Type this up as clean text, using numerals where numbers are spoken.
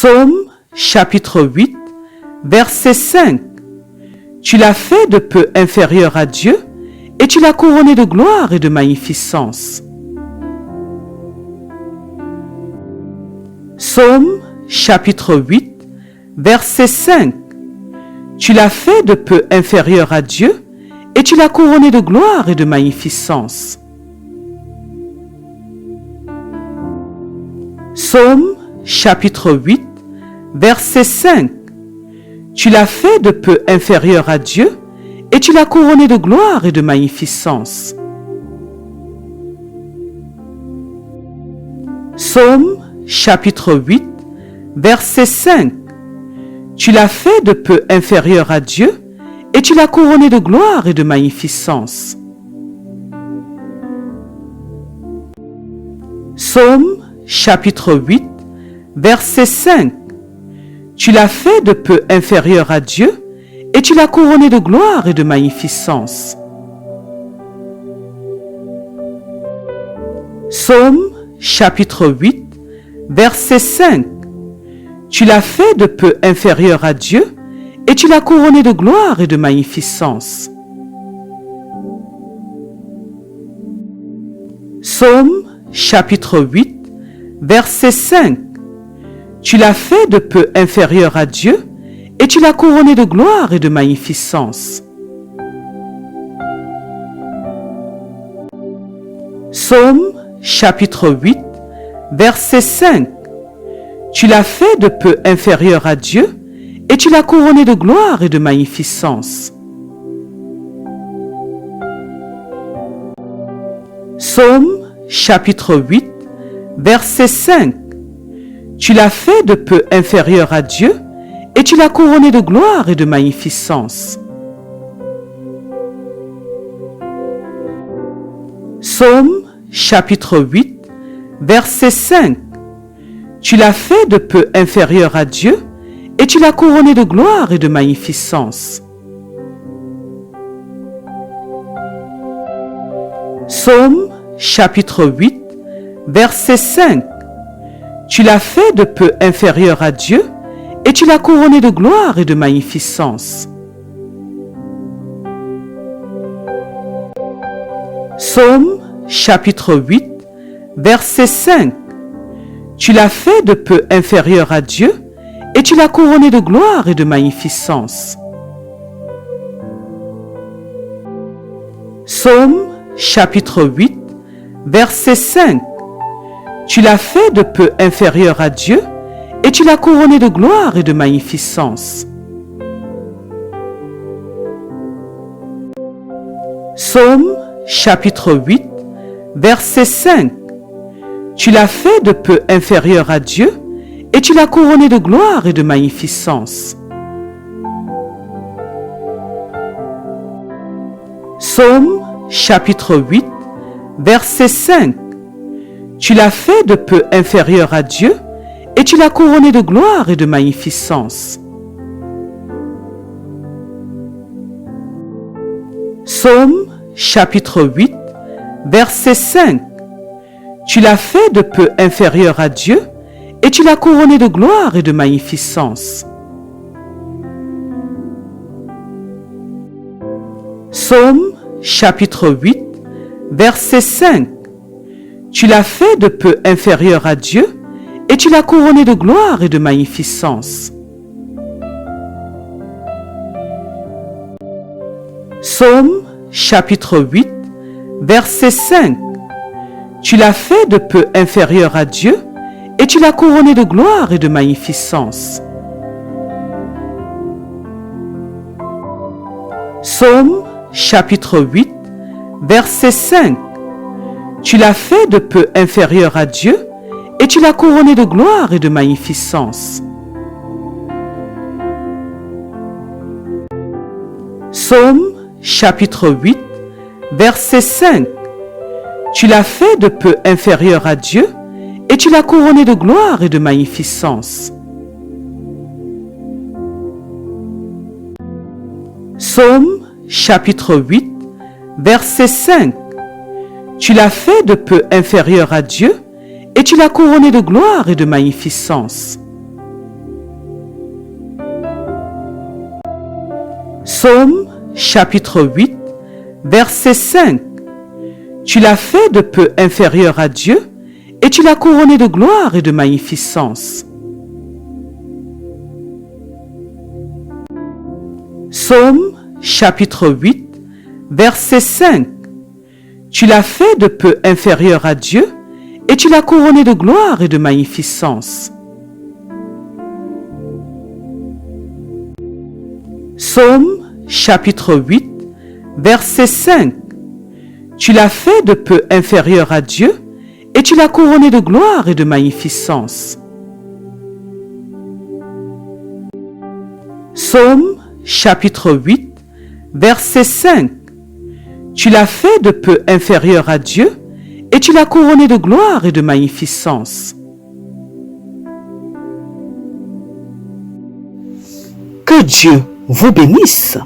Psaume chapitre 8, verset 5. Tu l'as fait de peu inférieur à Dieu, et tu l'as couronné de gloire et de magnificence. Psaume chapitre 8, verset 5. Tu l'as fait de peu inférieur à Dieu, et tu l'as couronné de gloire et de magnificence. Psaume chapitre 8, verset 5. Tu l'as fait de peu inférieur à Dieu, et tu l'as couronné de gloire et de magnificence. Psaume chapitre 8, verset 5. Tu l'as fait de peu inférieur à Dieu, et tu l'as couronné de gloire et de magnificence. Psaume chapitre 8, verset 5. Tu l'as fait de peu inférieur à Dieu, et tu l'as couronné de gloire et de magnificence. Psaume chapitre 8, verset 5. Tu l'as fait de peu inférieur à Dieu, et tu l'as couronné de gloire et de magnificence. Psaume chapitre 8, verset 5. Tu l'as fait de peu inférieur à Dieu, et tu l'as couronné de gloire et de magnificence. Psaume chapitre 8, verset 5. Tu l'as fait de peu inférieur à Dieu, et tu l'as couronné de gloire et de magnificence. Psaume chapitre 8, verset 5. Tu l'as fait de peu inférieur à Dieu, et tu l'as couronné de gloire et de magnificence. Psaume chapitre 8, verset 5. Tu l'as fait de peu inférieur à Dieu, et tu l'as couronné de gloire et de magnificence. Psaume chapitre 8, verset 5. Tu l'as fait de peu inférieur à Dieu, et tu l'as couronné de gloire et de magnificence. Psaume chapitre 8, verset 5. Tu l'as fait de peu inférieur à Dieu, et tu l'as couronné de gloire et de magnificence. Psaume chapitre 8, verset 5. Tu l'as fait de peu inférieur à Dieu, et tu l'as couronné de gloire et de magnificence. Psaume chapitre 8, verset 5. Tu l'as fait de peu inférieur à Dieu, et tu l'as couronné de gloire et de magnificence. Psaume chapitre 8, verset 5. Tu l'as fait de peu inférieur à Dieu, et tu l'as couronné de gloire et de magnificence. Psaume chapitre 8, verset 5. Tu l'as fait de peu inférieur à Dieu, et tu l'as couronné de gloire et de magnificence. Psaume chapitre 8, verset 5. Tu l'as fait de peu inférieur à Dieu, et tu l'as couronné de gloire et de magnificence. Psaume chapitre 8, verset 5. Tu l'as fait de peu inférieur à Dieu, et tu l'as couronné de gloire et de magnificence. Psaume chapitre 8, verset 5. Tu l'as fait de peu inférieur à Dieu, et tu l'as couronné de gloire et de magnificence. Psaume chapitre 8, verset 5. Tu l'as fait de peu inférieur à Dieu, et tu l'as couronné de gloire et de magnificence. Psaume chapitre 8, verset 5. Tu l'as fait de peu inférieur à Dieu, et tu l'as couronné de gloire et de magnificence. Psaume chapitre 8, verset 5. Tu l'as fait de peu inférieur à Dieu et tu l'as couronné de gloire et de magnificence. Psaume chapitre 8, verset 5. Tu l'as fait de peu inférieur à Dieu et tu l'as couronné de gloire et de magnificence. Psaume chapitre 8, verset 5. Tu l'as fait de peu inférieur à Dieu et tu l'as couronné de gloire et de magnificence. Psaume chapitre 8, verset 5. Tu l'as fait de peu inférieur à Dieu et tu l'as couronné de gloire et de magnificence. Que Dieu vous bénisse.